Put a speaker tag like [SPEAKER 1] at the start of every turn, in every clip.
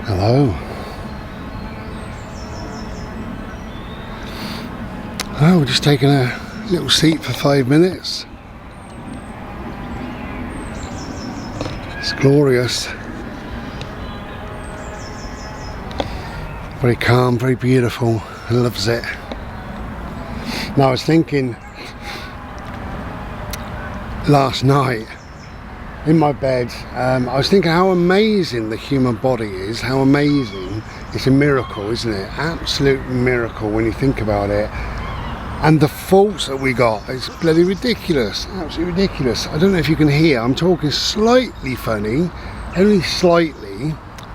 [SPEAKER 1] Hello. Oh, we're just taking a little seat for 5 minutes. It's glorious. Very calm, very beautiful. I loves it. Now I was thinking last night in my bed, I was thinking how amazing the human body is, how amazing. It's a miracle, isn't it? Absolute miracle when you think about it. And the faults that we got, it's bloody ridiculous, absolutely ridiculous. I don't know if you can hear, I'm talking slightly funny, only slightly.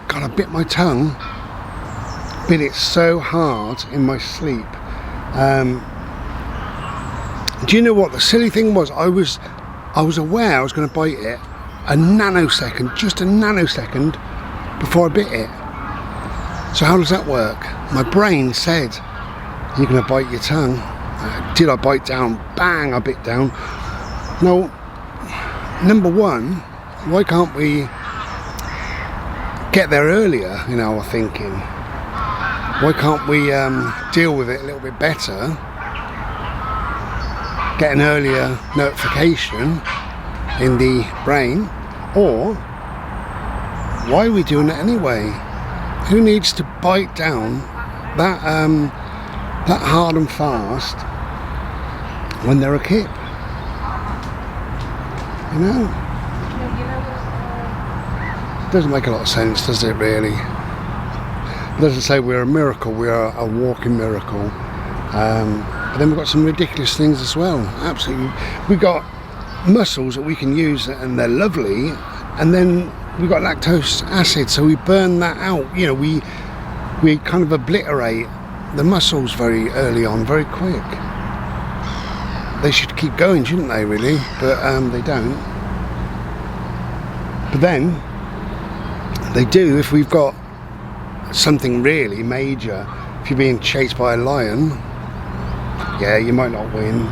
[SPEAKER 1] God, I bit my tongue, bit it so hard in my sleep. Do you know what the silly thing was? I was aware I was going to bite it a nanosecond, just a nanosecond before I bit it. So how does that work? My brain said, you're going to bite your tongue. Did I bite down? Bang, I bit down. No, number one, why can't we get there earlier in our thinking? Why can't we deal with it a little bit better? Get an earlier notification in the brain, or why are we doing it anyway? Who needs to bite down that hard and fast when they're a kid? You know, doesn't make a lot of sense, does it really? It doesn't say we're a miracle, we are a walking miracle. But then we've got some ridiculous things as well. Absolutely, we've got muscles that we can use and they're lovely, and then we've got lactose acid, so we burn that out. You know, we kind of obliterate the muscles very early on, very quick. They should keep going, shouldn't they, really? But they don't. But then they do if we've got something really major. If you're being chased by a lion, yeah, you might not win,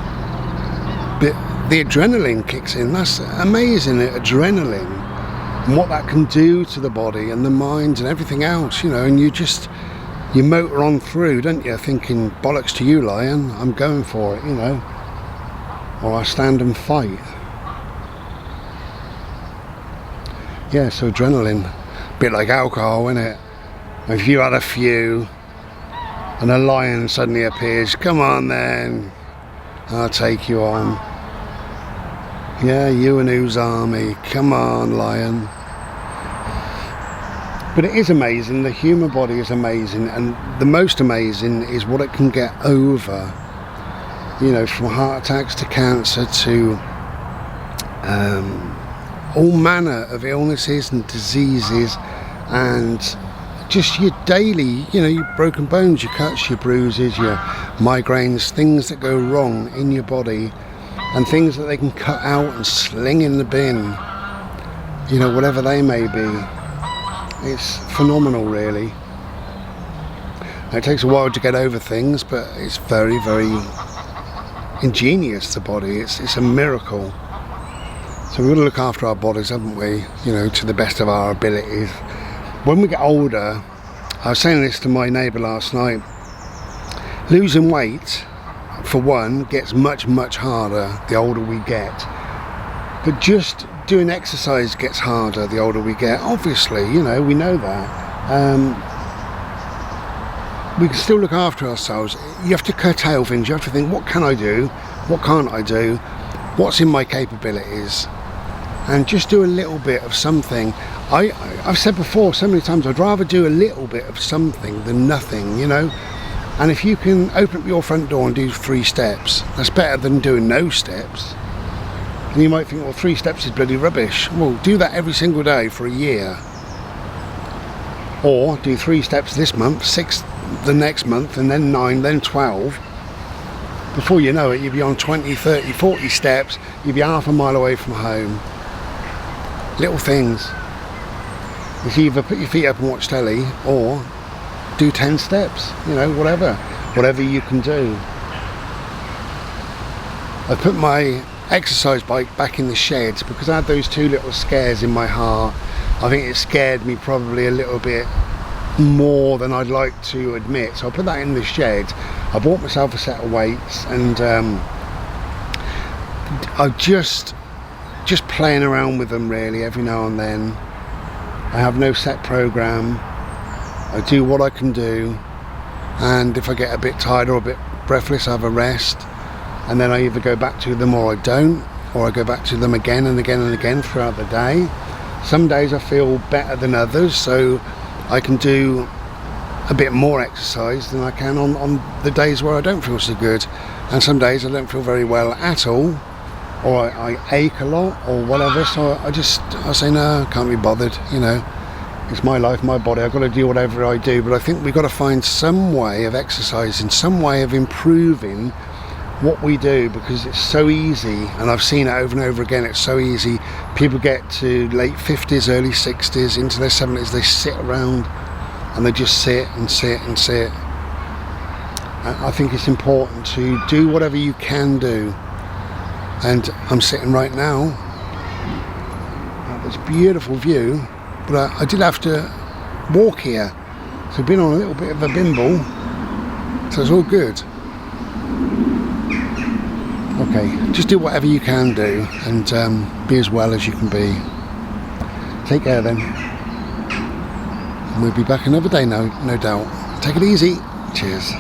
[SPEAKER 1] but the adrenaline kicks in. That's amazing, adrenaline, and what that can do to the body and the mind and everything else, you know. And you motor on through, don't you, thinking, bollocks to you, lion, I'm going for it, you know, or I stand and fight. Yeah, so adrenaline, a bit like alcohol, isn't it? If you had a few and a lion suddenly appears, come on then, I'll take you on. Yeah, you and whose army, come on, lion. But it is amazing, the human body is amazing, and the most amazing is what it can get over. You know, from heart attacks to cancer to all manner of illnesses and diseases, and just your daily, you know, your broken bones, your cuts, your bruises, your migraines, things that go wrong in your body, and things that they can cut out and sling in the bin, you know, whatever they may be. It's phenomenal, really. It takes a while to get over things, but it's very, very ingenious, the body. It's a miracle. So we've got to look after our bodies, haven't we, you know, to the best of our abilities. When we get older, I was saying this to my neighbour last night, losing weight, for one, gets much, much harder the older we get. But just doing exercise gets harder the older we get. Obviously, you know, we know that. We can still look after ourselves. You have to curtail things. You have to think, what can I do? What can't I do? What's in my capabilities? And just do a little bit of something. I've said before so many times, I'd rather do a little bit of something than nothing, you know. And if you can open up your front door and do 3 steps, that's better than doing no steps. And you might think, well, 3 steps is bloody rubbish. Well, do that every single day for a year. Or do 3 steps this month, 6 the next month, and then 9, then 12. Before you know it, you'll be on 20, 30, 40 steps. You'll be half a mile away from home. Little things. It's either put your feet up and watch telly, or do 10 steps, you know, whatever you can do. I put my exercise bike back in the shed because I had those 2 little scares in my heart. I think it scared me probably a little bit more than I'd like to admit, so I put that in the shed. I bought myself a set of weights, and I'm just playing around with them really every now and then. I have no set program. I do what I can do, and if I get a bit tired or a bit breathless, I have a rest, and then I either go back to them or I don't, or I go back to them again and again and again throughout the day. Some days I feel better than others, so I can do a bit more exercise than I can on the days where I don't feel so good. And some days I don't feel very well at all, or I ache a lot or whatever, so I say no, I can't be bothered, you know. It's my life, my body, I've got to do whatever I do. But I think we've got to find some way of exercising, some way of improving what we do, because it's so easy, and I've seen it over and over again. It's so easy. People get to late 50s, early 60s, into their 70s, they sit around and they just sit and sit and sit. I think it's important to do whatever you can do, and I'm sitting right now at this beautiful view, but I did have to walk here, so I've been on a little bit of a bimble, so it's all good. Okay, just do whatever you can do, and be as well as you can be. Take care then. And we'll be back another day, no doubt. Take it easy. Cheers.